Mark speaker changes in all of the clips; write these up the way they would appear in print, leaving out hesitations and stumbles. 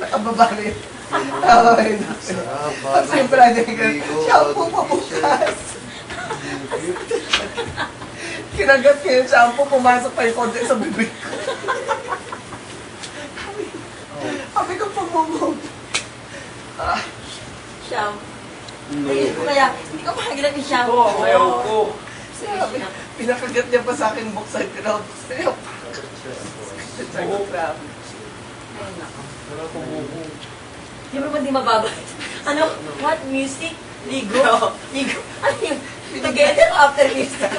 Speaker 1: Nakababa na yun. Tawa yun. Tapos yung brother ko, shampoo pabukas. Kinagat ko yung shampoo, pumasok pa yung konti sa bibig ko. Sabi ko pagmumog.
Speaker 2: Shampoo. Kaya, hindi ko mahagilan yung shampoo.
Speaker 3: Oo, ayaw ko.
Speaker 1: Sabi, pinakagat niya pa sa akin, buksan ko na. Buksan niya pa. Sabi ko, grabe.
Speaker 2: Ay, nako.
Speaker 3: Wala kong buko.
Speaker 2: Di ba di mababa? Ano? What? Music? Ligo? Ligo? Ano yun? Together after music?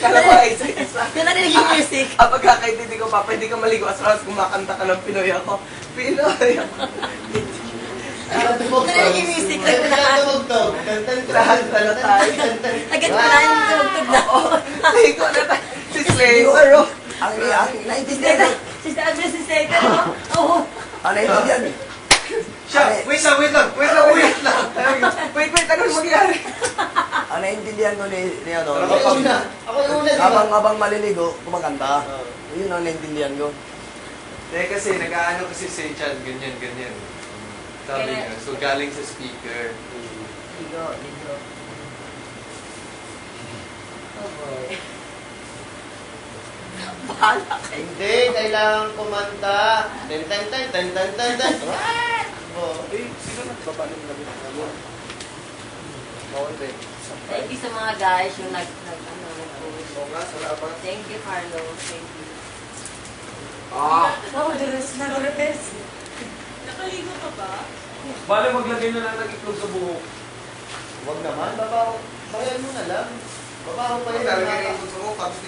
Speaker 1: Kala ko ay isa-isa.
Speaker 2: Yan na rin yung music.
Speaker 1: Kapag kakaintindi ko pa, pwede ka maligo as long as kumakanta ka ng Pinoy ako. Pinoy ako.
Speaker 2: Yan na rin yung music.
Speaker 1: Lahat na na tayo.
Speaker 2: Agad ko na yung tumugtog na.
Speaker 1: Ligo na tayo. Si Slayer.
Speaker 4: Ang naintindihan ko.
Speaker 2: Sister Andres, si Seca, no? Oo.
Speaker 4: Ang naintindihan.
Speaker 3: Siya, wait lang.
Speaker 1: Wait, ano mangyari?
Speaker 4: Ang naintindihan ko ni ano.
Speaker 3: Ako yung una. Ako yung una, di ba?
Speaker 4: Habang maliligo, kumakanta. Yun ang naintindihan ko.
Speaker 3: Kasi nag-aano kasi si Chan, ganyan. Sabi
Speaker 2: Kaya-
Speaker 3: niya, so galing sa speaker.
Speaker 2: Ligo, ligo. Oh boy. Bahala kayo.
Speaker 5: Hindi, kailangan kumanta. Ten. Oh.
Speaker 3: Sino nagbabalong na binagawa? Bawal ba
Speaker 2: Thank you sa mga guys yung nag-post.
Speaker 3: Oo nga, salamat.
Speaker 2: Thank you, Carlos. Thank you.
Speaker 1: Ah!
Speaker 2: Oh, the rest.
Speaker 6: Nakaligo ka ba?
Speaker 3: Bale, maglagay na lang ng itlog sa buhok.
Speaker 5: Huwag naman, babaw. Bayan mo na lang. Babaw pa yun.
Speaker 1: Lalagay na yung gusto mo, tapos